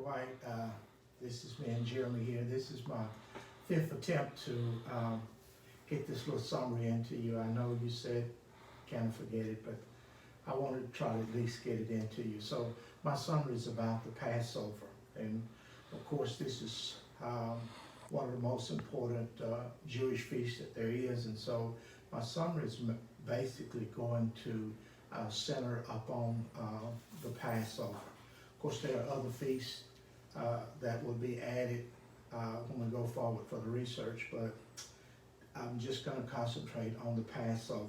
right, this is me and Jeremy here. This is my fifth attempt to get this little summary into you. I know you said kind of forget it, but I wanted to try to at least get it into you. So my summary is about the Passover. And of course, this is one of the most important Jewish feasts that there is. And so my summary is basically going to center upon the Passover. Of course, there are other feasts that will be added when we go forward for the research, but I'm just going to concentrate on the Passover.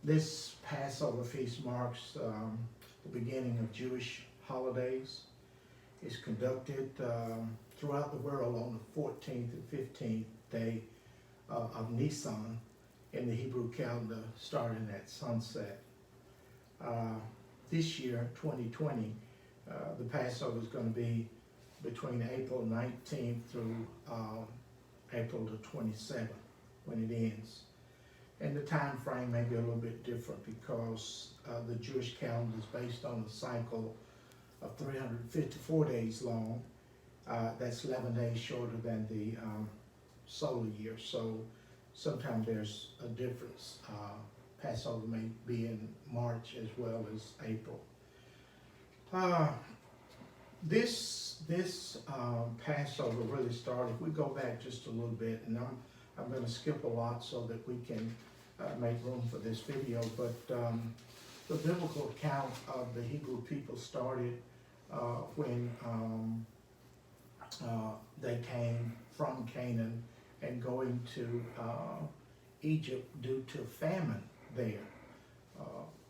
This Passover feast marks the beginning of Jewish holidays. It's conducted throughout the world on the 14th and 15th day of Nisan in the Hebrew calendar, starting at sunset. This year, 2020, the Passover is going to be between April 19th through April the 27th when it ends. And the time frame may be a little bit different because the Jewish calendar is based on a cycle of 354 days long. That's 11 days shorter than the solar year. So sometimes there's a difference. Passover may be in March as well as April. This Passover really started, if we go back just a little bit, and I'm going to skip a lot so that we can make room for this video, but the biblical account of the Hebrew people started when they came from Canaan and going to Egypt due to famine there.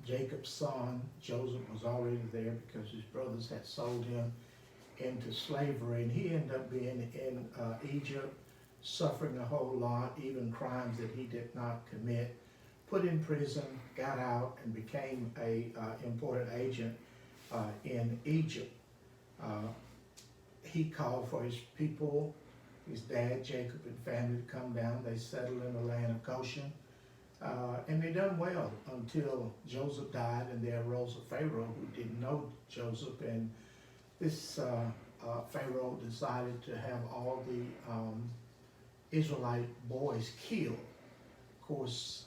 Jacob's son, Joseph, was already there because his brothers had sold him into slavery, and he ended up being in Egypt, suffering a whole lot, even crimes that he did not commit, put in prison, got out, and became a important agent in Egypt. He called for his people, his dad, Jacob, and family to come down. They settled in the land of Goshen. And they done well until Joseph died, and there arose a Pharaoh who didn't know Joseph, and this Pharaoh decided to have all the Israelite boys killed. Of course,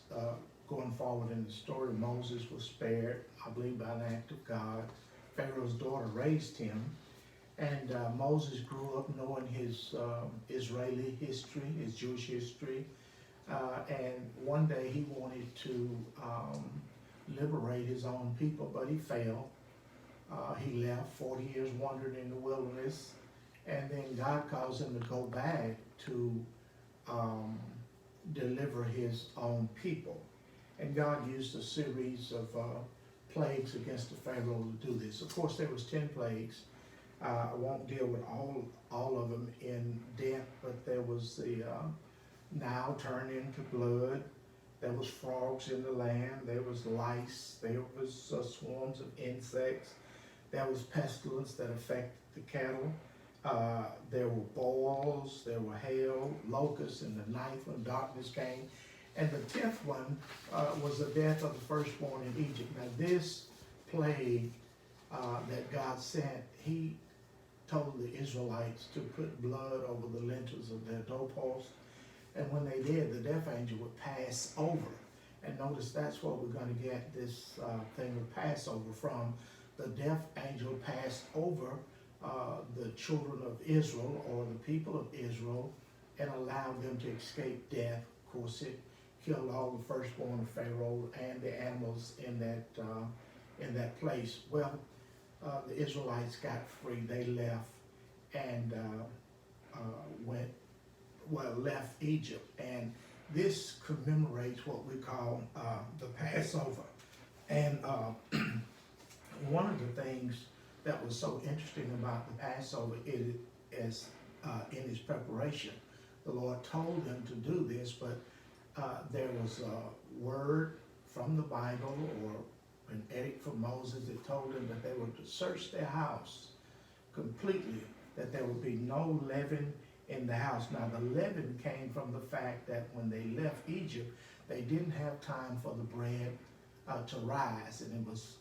going forward in the story, Moses was spared, I believe by an act of God. Pharaoh's daughter raised him, and Moses grew up knowing his Israeli history, his Jewish history. And one day he wanted to liberate his own people, but he failed. He left, 40 years wandered in the wilderness, and then God calls him to go back to deliver his own people. And God used a series of plagues against the Pharaoh to do this. Of course, there was 10 plagues. I won't deal with all of them in depth, but there was the Nile turned into blood. There was frogs in the land. There was lice. There was swarms of insects. There was pestilence that affected the cattle. There were boils. There were hail, locusts in the ninth when darkness came. And the 10th one was the death of the firstborn in Egypt. Now this plague that God sent, he told the Israelites to put blood over the lintels of their doorposts. And when they did, the death angel would pass over. And notice that's where we're going to get this thing of Passover from. The death angel passed over the children of Israel, or the people of Israel, and allowed them to escape death. Of course, it killed all the firstborn of Pharaoh and the animals in that place. Well, the Israelites got free. They left and left Egypt, and this commemorates what we call the Passover. And one of the things that was so interesting about the Passover is in his preparation. The Lord told them to do this, but there was a word from the Bible or an edict from Moses that told them that they were to search their house completely, that there would be no leaven in the house. Now the leaven came from the fact that when they left Egypt, they didn't have time for the bread to rise, and it was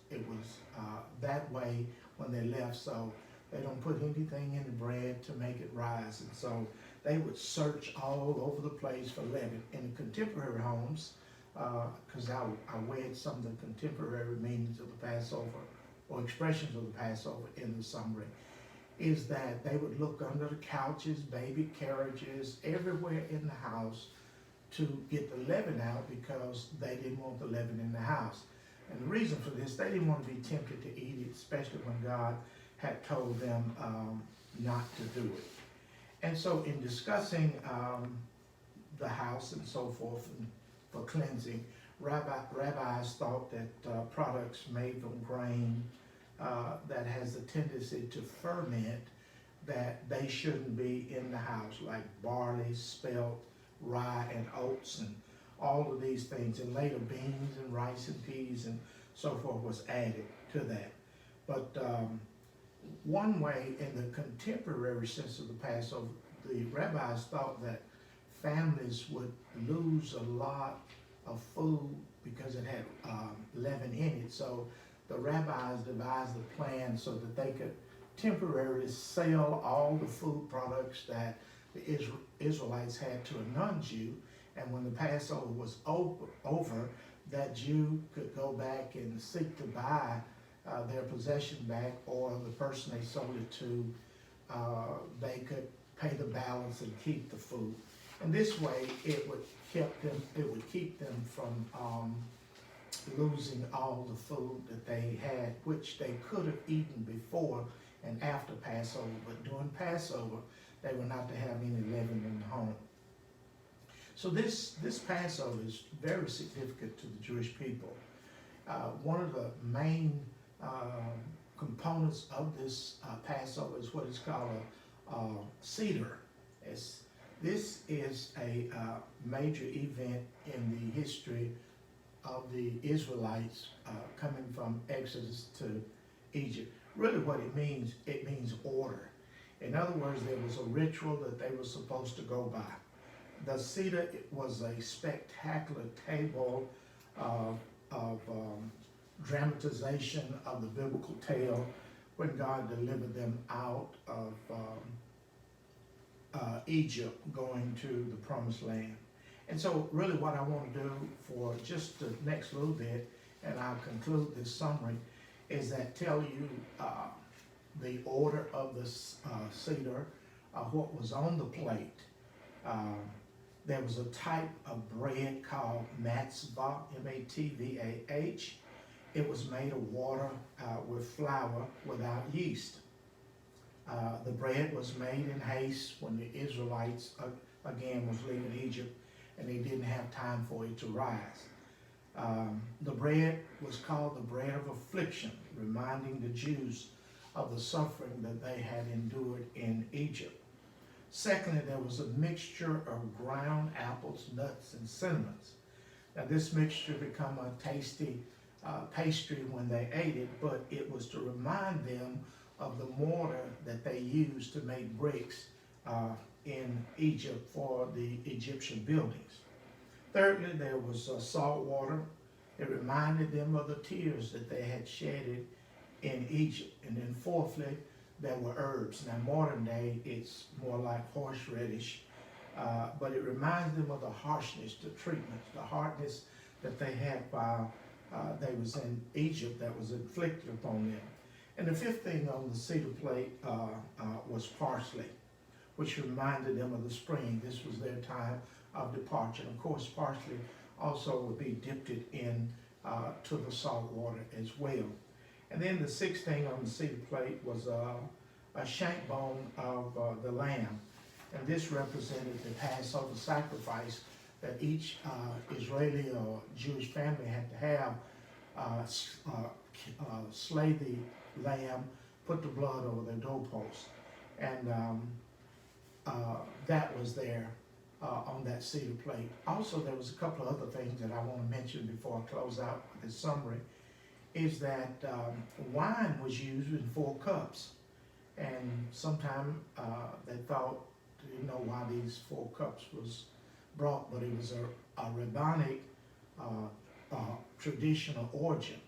that way when they left. So They don't put anything in the bread to make it rise. And so they would search all over the place for leaven. In the contemporary homes, because I read some of the contemporary meanings of the Passover or expressions of the Passover in the summary, is that they would look under the couches, baby carriages, everywhere in the house to get the leaven out because they didn't want the leaven in the house. And the reason for this, they didn't want to be tempted to eat it, especially when God had told them not to do it. And so in discussing the house and so forth and for cleansing, rabbis thought that products made from grain that has a tendency to ferment, that they shouldn't be in the house, like barley, spelt, rye, and oats, and all of these things. And later beans and rice and peas and so forth was added to that. But one way, in the contemporary sense of the Passover, the rabbis thought that families would lose a lot of food because it had leaven in it. So the rabbis devised a plan so that they could temporarily sell all the food products that the Israelites had to a non-Jew. And when the Passover was over, that Jew could go back and seek to buy their possession back, or the person they sold it to, they could pay the balance and keep the food. And this way, it would keep them from losing all the food that they had, which they could have eaten before and after Passover. But during Passover, they were not to have any leaven in the home. So this Passover is very significant to the Jewish people. One of the main components of this Passover is what is called a Seder. This is a major event in the history of the Israelites coming from Exodus to Egypt. Really what it means order. In other words, there was a ritual that they were supposed to go by. The Seder was a spectacular table of dramatization of the biblical tale when God delivered them out of Egypt, going to the Promised Land. And so really what I want to do for just the next little bit, and I'll conclude this summary, is that tell you the order of the Seder, what was on the plate. There was a type of bread called matzvah, M-A-T-V-A-H. It was made of water with flour without yeast. The bread was made in haste when the Israelites, again, was leaving Egypt, and they didn't have time for it to rise. The bread was called the bread of affliction, reminding the Jews of the suffering that they had endured in Egypt. Secondly, there was a mixture of ground apples, nuts, and cinnamons. Now this mixture became a tasty pastry when they ate it, but it was to remind them of the mortar that they used to make bricks in Egypt for the Egyptian buildings. Thirdly, there was salt water. It reminded them of the tears that they had shedded in Egypt. And then fourthly, there were herbs. Now modern day, it's more like horseradish, but it reminds them of the harshness, the treatments, the hardness that they had while they was in Egypt that was inflicted upon them. And the fifth thing on the Seder plate was parsley, which reminded them of the spring. This was their time of departure. And of course, parsley also would be dipped in to the salt water as well. And then the sixth thing on the Seder plate was a shank bone of the lamb. And this represented the Passover sacrifice that each Israeli or Jewish family had to have, slay the lamb, put the blood over their doorpost. And that was there on that Seder plate. Also, there was a couple of other things that I want to mention before I close out this summary, is that wine was used in 4 cups. And sometime they thought, didn't know why these 4 cups was brought, but it was a rabbinic traditional origin.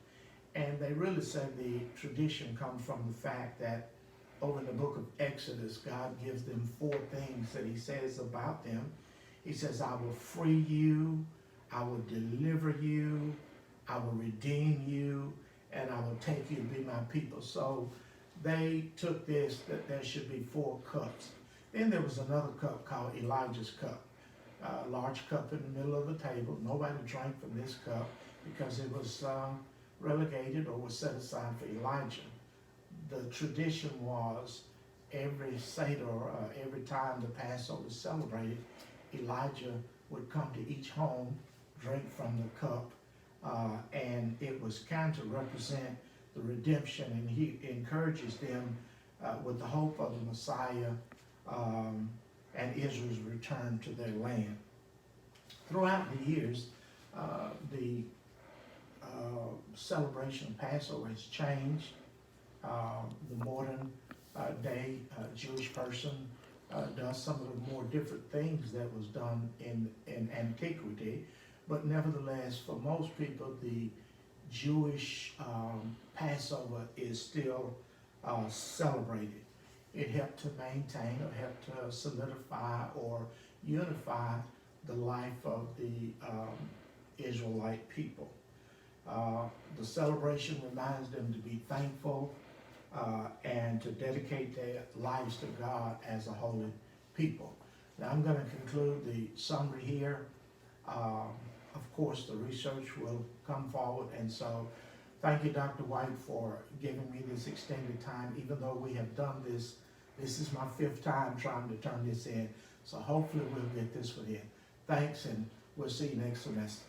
And they really said the tradition comes from the fact that over in the book of Exodus, God gives them 4 things that he says about them. He says, I will free you, I will deliver you, I will redeem you, and I will take you to be my people. So they took this, that there should be 4 cups. Then there was another cup called Elijah's cup. A large cup in the middle of the table. Nobody drank from this cup because it was relegated or was set aside for Elijah. The tradition was every Seder, every time the Passover was celebrated, Elijah would come to each home, drink from the cup, and it was kind of to represent the redemption, and he encourages them with the hope of the Messiah and Israel's return to their land. Throughout the years, the celebration of Passover has changed. The modern day Jewish person does some of the more different things that was done in antiquity, but nevertheless, for most people, the Jewish Passover is still celebrated. It helped to maintain or helped to solidify or unify the life of the Israelite people. The celebration reminds them to be thankful and to dedicate their lives to God as a holy people. Now I'm going to conclude the summary here. Of course, the research will come forward, and so thank you, Dr. White, for giving me this extended time. Even though we have done this, this is my 5th time trying to turn this in, so hopefully we'll get this one in. Thanks, and we'll see you next semester.